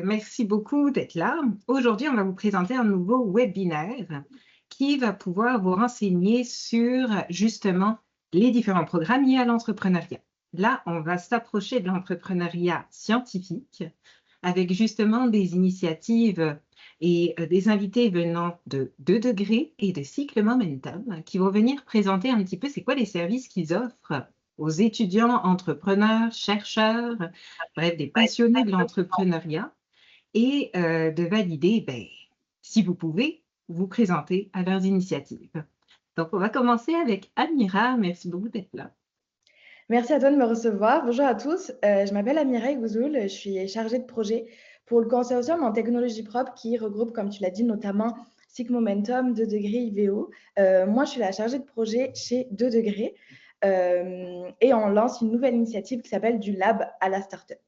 Merci beaucoup d'être là. Aujourd'hui, on va vous présenter un nouveau webinaire qui va pouvoir vous renseigner sur justement les différents programmes liés à l'entrepreneuriat. Là, on va s'approcher de l'entrepreneuriat scientifique avec justement des initiatives et des invités venant de 2 degrés et de Cycle Momentum qui vont venir présenter un petit peu c'est quoi les services qu'ils offrent aux étudiants, entrepreneurs, chercheurs, bref, des passionnés de l'entrepreneuriat et de valider, si vous pouvez, vous présenter à leurs initiatives. Donc, on va commencer avec Amira. Merci beaucoup d'être là. Merci à toi de me recevoir. Bonjour à tous. Je m'appelle Amira Gouzoul. Je suis chargée de projet pour le consortium en technologie propre qui regroupe, comme tu l'as dit, notamment SIC Momentum, 2 degrés IVO. Moi, je suis la chargée de projet chez 2 degrés et on lance une nouvelle initiative qui s'appelle du lab à la startup.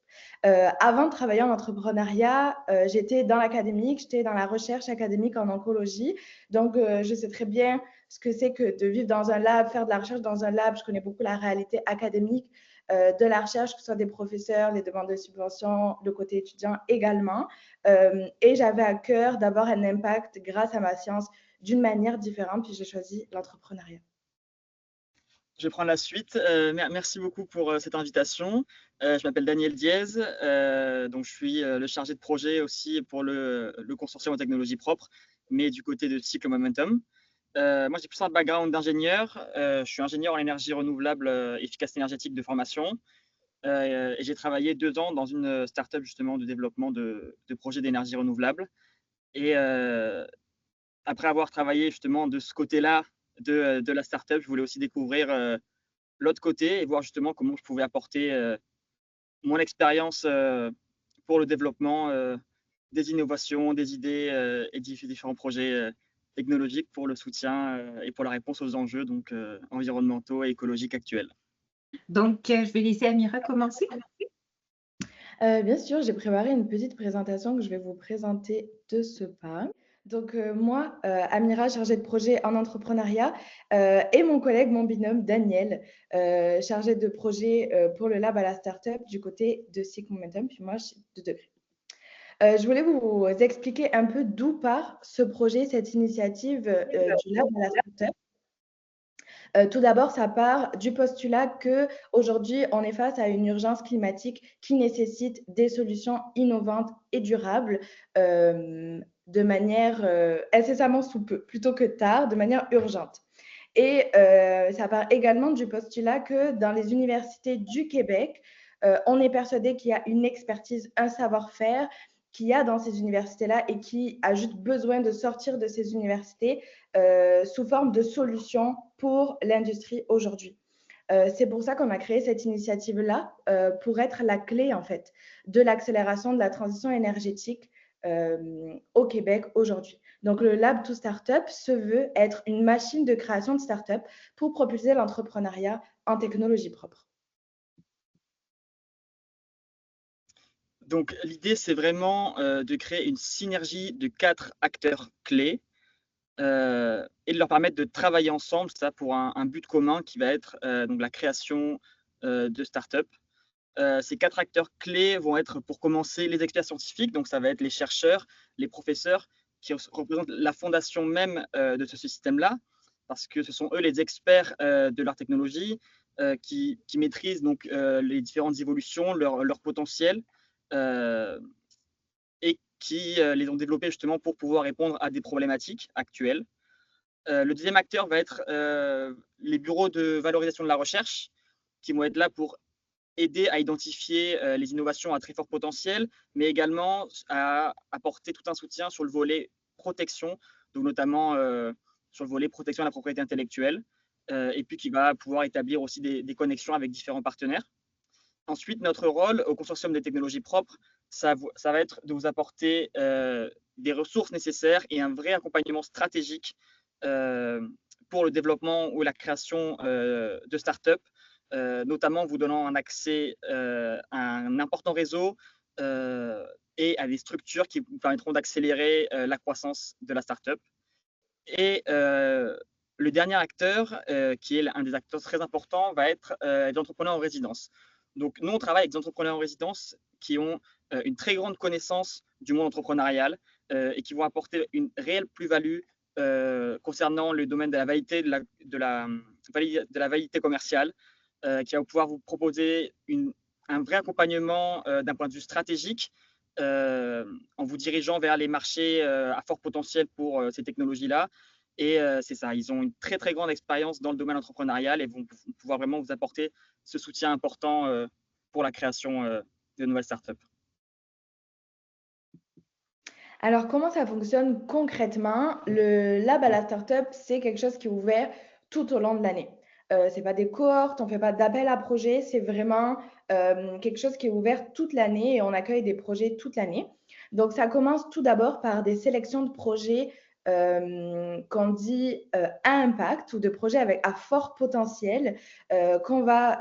Avant de travailler en entrepreneuriat, j'étais dans l'académique, j'étais dans la recherche académique en oncologie. Donc, je sais très bien ce que c'est que de vivre dans un lab, faire de la recherche dans un lab. Je connais beaucoup la réalité académique de la recherche, que ce soit des professeurs, les demandes de subventions, le côté étudiant également. Et j'avais à cœur d'avoir un impact grâce à ma science d'une manière différente, puis j'ai choisi l'entrepreneuriat. Je vais prendre la suite. Merci beaucoup pour cette invitation. Je m'appelle Daniel Diez, donc je suis le chargé de projet aussi pour le consortium en technologie propre, mais du côté de Cycle Momentum. Moi, j'ai plus un background d'ingénieur. Je suis ingénieur en énergie renouvelable, efficacité énergétique de formation. Et j'ai travaillé 2 ans dans une startup justement de développement de projets d'énergie renouvelable. Et après avoir travaillé justement de ce côté-là de la startup, je voulais aussi découvrir l'autre côté et voir justement comment je pouvais apporter mon expérience pour le développement des innovations, des idées et différents projets technologiques pour le soutien et pour la réponse aux enjeux donc, environnementaux et écologiques actuels. Donc, je vais laisser Amira commencer. Bien sûr, j'ai préparé une petite présentation que je vais vous présenter de ce pas. Donc, moi, Amira, chargée de projet en entrepreneuriat, et mon collègue, mon binôme Daniel, chargé de projet pour le lab à la startup du côté de SIC Momentum, puis moi, chez 2 degrés. Je voulais vous expliquer un peu d'où part ce projet, cette initiative du lab à la startup. Tout d'abord, ça part du postulat qu'aujourd'hui, on est face à une urgence climatique qui nécessite des solutions innovantes et durables de manière incessamment sous peu, plutôt que tard, de manière urgente. Et ça part également du postulat que dans les universités du Québec, on est persuadé qu'il y a une expertise, un savoir-faire qu'il y a dans ces universités-là et qui a juste besoin de sortir de ces universités sous forme de solutions pour l'industrie aujourd'hui. C'est pour ça qu'on a créé cette initiative-là, pour être la clé, en fait, de l'accélération de la transition énergétique au Québec aujourd'hui. Donc, le Lab to Startup se veut être une machine de création de startup pour propulser l'entrepreneuriat en technologie propre. Donc l'idée, c'est vraiment de créer une synergie de 4 acteurs clés et de leur permettre de travailler ensemble, ça pour un but commun qui va être donc la création de start-up. Ces 4 acteurs clés vont être pour commencer les experts scientifiques, donc ça va être les chercheurs, les professeurs qui représentent la fondation même de ce système-là, parce que ce sont eux les experts de leur technologie qui maîtrisent donc les différentes évolutions, leur potentiel et qui les ont développés justement pour pouvoir répondre à des problématiques actuelles. Le deuxième acteur va être les bureaux de valorisation de la recherche, qui vont être là pour aider à identifier les innovations à très fort potentiel, mais également à apporter tout un soutien sur le volet protection, donc notamment sur le volet protection de la propriété intellectuelle, et puis qui va pouvoir établir aussi des connexions avec différents partenaires. Ensuite, notre rôle au consortium des technologies propres, ça va être de vous apporter des ressources nécessaires et un vrai accompagnement stratégique pour le développement ou la création de start-up, notamment vous donnant un accès à un important réseau et à des structures qui vous permettront d'accélérer la croissance de la start-up. Et le dernier acteur, qui est un des acteurs très importants, va être les entrepreneurs en résidence. Donc, nous, on travaille avec des entrepreneurs en résidence qui ont une très grande connaissance du monde entrepreneurial et qui vont apporter une réelle plus-value concernant le domaine de la validité, de la validité commerciale, qui va pouvoir vous proposer un vrai accompagnement d'un point de vue stratégique en vous dirigeant vers les marchés à fort potentiel pour ces technologies-là. Et c'est ça, ils ont une très très grande expérience dans le domaine entrepreneurial et vont pouvoir vraiment vous apporter ce soutien important pour la création de nouvelles startups. Alors, comment ça fonctionne concrètement? Le Lab à la Startup, c'est quelque chose qui est ouvert tout au long de l'année. Ce n'est pas des cohortes, on ne fait pas d'appel à projets, c'est vraiment quelque chose qui est ouvert toute l'année et on accueille des projets toute l'année. Donc, ça commence tout d'abord par des sélections de projets qu'on dit à impact ou de projets à fort potentiel qu'on va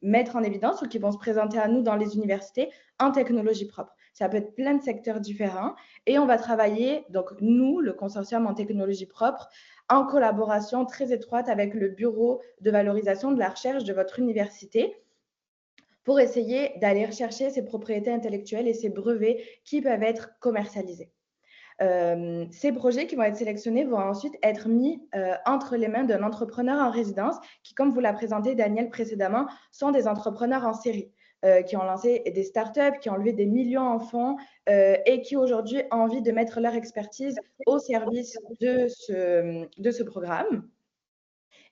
mettre en évidence ou qui vont se présenter à nous dans les universités en technologie propre. Ça peut être plein de secteurs différents et on va travailler, donc nous, le consortium en technologie propre, en collaboration très étroite avec le bureau de valorisation de la recherche de votre université pour essayer d'aller rechercher ces propriétés intellectuelles et ces brevets qui peuvent être commercialisés. Ces projets qui vont être sélectionnés vont ensuite être mis entre les mains d'un entrepreneur en résidence qui, comme vous l'a présenté Daniel précédemment, sont des entrepreneurs en série. Qui ont lancé des startups, qui ont levé des millions en fonds et qui aujourd'hui ont envie de mettre leur expertise au service de ce programme.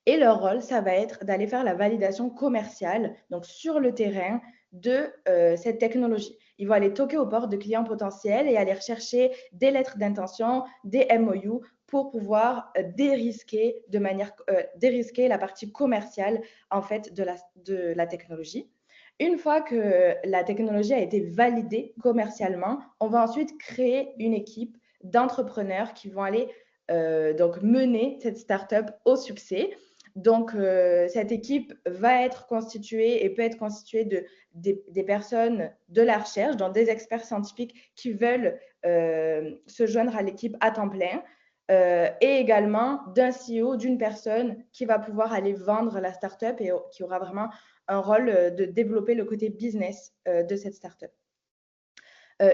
Et leur rôle, ça va être d'aller faire la validation commerciale, donc sur le terrain, de cette technologie. Ils vont aller toquer aux portes de clients potentiels et aller rechercher des lettres d'intention, des MOU pour pouvoir dérisquer la partie commerciale en fait de la technologie. Une fois que la technologie a été validée commercialement, on va ensuite créer une équipe d'entrepreneurs qui vont aller donc mener cette startup au succès. Donc, cette équipe va être constituée et peut être constituée des personnes de la recherche, donc des experts scientifiques qui veulent se joindre à l'équipe à temps plein, et également d'un CEO, d'une personne qui va pouvoir aller vendre la startup et qui aura vraiment un rôle de développer le côté business de cette startup.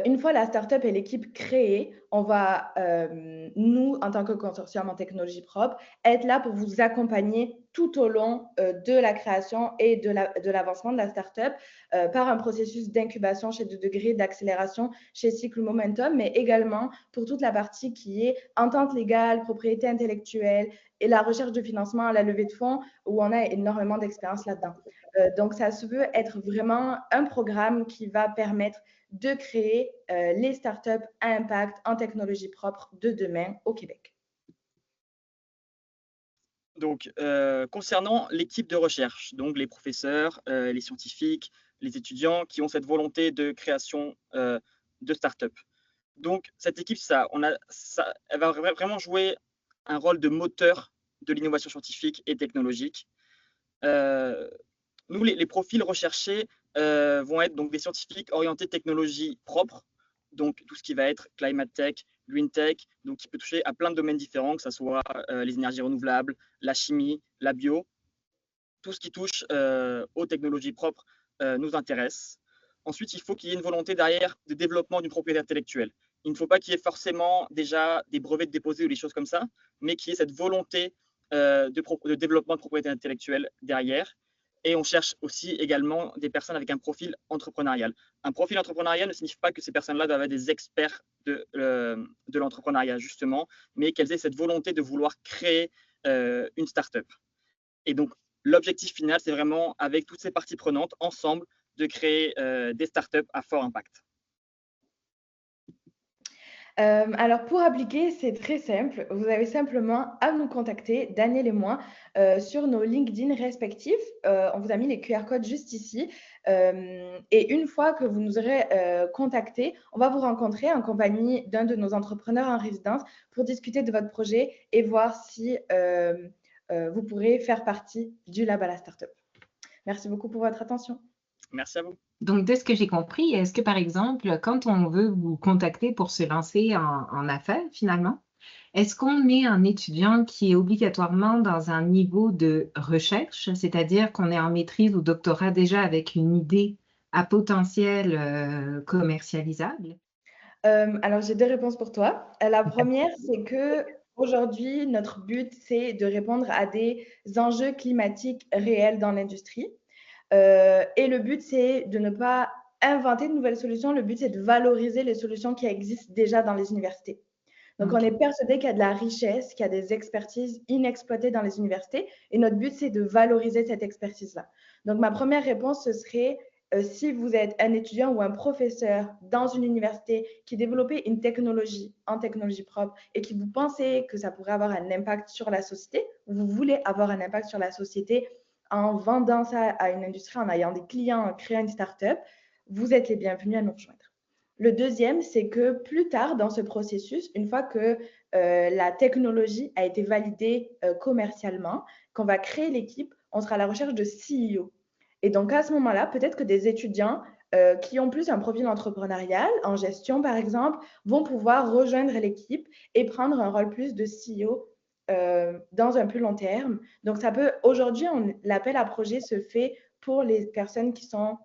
Une fois la startup et l'équipe créée, on va, nous, en tant que consortium en technologie propre, être là pour vous accompagner tout au long de la création et de l'avancement de la startup par un processus d'incubation chez 2 degrés, d'accélération chez Cycle Momentum, mais également pour toute la partie qui est entente légale, propriété intellectuelle et la recherche de financement à la levée de fonds, où on a énormément d'expérience là-dedans. Donc, ça se veut être vraiment un programme qui va permettre de créer les startups à impact en technologie propre de demain au Québec. Donc, concernant l'équipe de recherche, donc les professeurs, les scientifiques, les étudiants qui ont cette volonté de création de start-up. Donc, cette équipe, elle va vraiment jouer un rôle de moteur de l'innovation scientifique et technologique. Nous, les profils recherchés vont être donc des scientifiques orientés technologie propre, donc tout ce qui va être climate tech, green tech, donc qui peut toucher à plein de domaines différents, que ce soit les énergies renouvelables, la chimie, la bio. Tout ce qui touche aux technologies propres nous intéresse. Ensuite, il faut qu'il y ait une volonté derrière de développement d'une propriété intellectuelle. Il ne faut pas qu'il y ait forcément déjà des brevets de déposer ou des choses comme ça, mais qu'il y ait cette volonté de développement de propriété intellectuelle derrière. Et on cherche aussi également des personnes avec un profil entrepreneurial. Un profil entrepreneurial ne signifie pas que ces personnes-là doivent être des experts de l'entrepreneuriat, justement, mais qu'elles aient cette volonté de vouloir créer une start-up. Et donc, l'objectif final, c'est vraiment, avec toutes ces parties prenantes, ensemble, de créer des startups à fort impact. Alors, pour appliquer, c'est très simple. Vous avez simplement à nous contacter, Daniel et moi, sur nos LinkedIn respectifs. On vous a mis les QR codes juste ici. Et une fois que vous nous aurez contacté, on va vous rencontrer en compagnie d'un de nos entrepreneurs en résidence pour discuter de votre projet et voir si vous pourrez faire partie du Lab à la Startup. Merci beaucoup pour votre attention. Merci à vous. Donc, de ce que j'ai compris, est-ce que, par exemple, quand on veut vous contacter pour se lancer en affaires, finalement, est-ce qu'on est un étudiant qui est obligatoirement dans un niveau de recherche, c'est-à-dire qu'on est en maîtrise ou doctorat déjà avec une idée à potentiel commercialisable? Alors, j'ai 2 réponses pour toi. La première, c'est qu'aujourd'hui, notre but, c'est de répondre à des enjeux climatiques réels dans l'industrie. Et le but, c'est de ne pas inventer de nouvelles solutions. Le but, c'est de valoriser les solutions qui existent déjà dans les universités. Donc, on OK. est persuadé qu'il y a de la richesse, qu'il y a des expertises inexploitées dans les universités. Et notre but, c'est de valoriser cette expertise-là. Donc, ma première réponse, ce serait si vous êtes un étudiant ou un professeur dans une université qui développait une technologie en technologie propre et qui vous pensez que ça pourrait avoir un impact sur la société, vous voulez avoir un impact sur la société en vendant ça à une industrie, en ayant des clients, en créant une start-up, vous êtes les bienvenus à nous rejoindre. Le deuxième, c'est que plus tard dans ce processus, une fois que la technologie a été validée commercialement, qu'on va créer l'équipe, on sera à la recherche de CEO. Et donc à ce moment-là, peut-être que des étudiants qui ont plus un profil entrepreneurial, en gestion par exemple, vont pouvoir rejoindre l'équipe et prendre un rôle plus de CEO dans un plus long terme. Donc ça peut, aujourd'hui, l'appel à projet se fait pour les personnes qui sont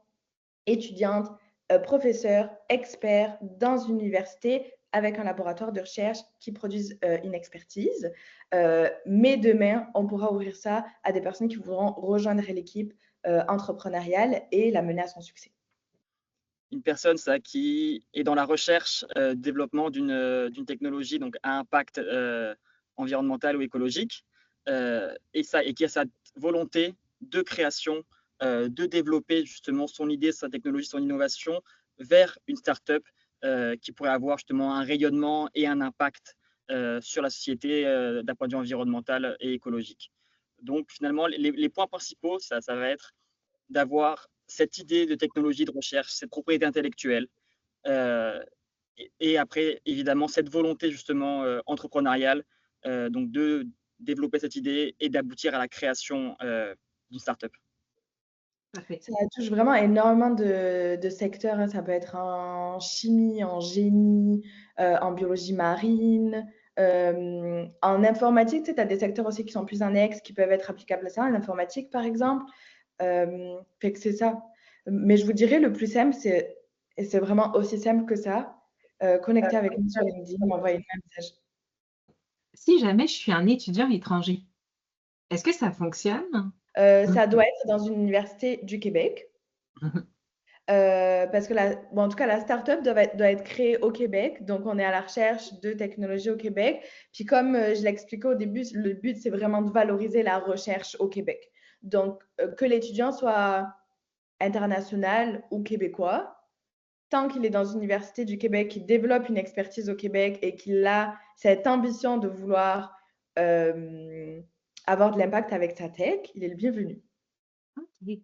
étudiantes, professeurs, experts dans une université avec un laboratoire de recherche qui produisent une expertise. Mais demain, on pourra ouvrir ça à des personnes qui voudront rejoindre l'équipe entrepreneuriale et la mener à son succès. Une personne ça, qui est dans la recherche, développement d'une technologie donc à impact environnemental ou écologique, et qui a cette volonté de création, de développer justement son idée, sa technologie, son innovation vers une start-up qui pourrait avoir justement un rayonnement et un impact sur la société d'un point de vue environnemental et écologique. Donc finalement, les points principaux, ça va être d'avoir cette idée de technologie de recherche, cette propriété intellectuelle, euh, et après, évidemment, cette volonté justement entrepreneuriale, donc de développer cette idée et d'aboutir à la création d'une startup. Parfait. Ça touche vraiment énormément de secteurs, hein. Ça peut être en chimie, en génie, en biologie marine, en informatique. Tu sais, tu as des secteurs aussi qui sont plus annexes, qui peuvent être applicables à ça, l'informatique par exemple. Fait que c'est ça. Mais je vous dirais, le plus simple, et c'est vraiment aussi simple que ça, connecter avec nous sur LinkedIn, m'envoyer un message. Si jamais je suis un étudiant étranger, est-ce que ça fonctionne? Ça doit être dans une université du Québec. Mhm. Parce que bon, en tout cas, la start-up doit être créée au Québec. Donc, on est à la recherche de technologies au Québec. Puis, comme je l'expliquais au début, le but, c'est vraiment de valoriser la recherche au Québec. Donc, que l'étudiant soit international ou québécois, tant qu'il est dans une université du Québec, qu'il développe une expertise au Québec et qu'il a cette ambition de vouloir avoir de l'impact avec sa tech, il est le bienvenu. Ok.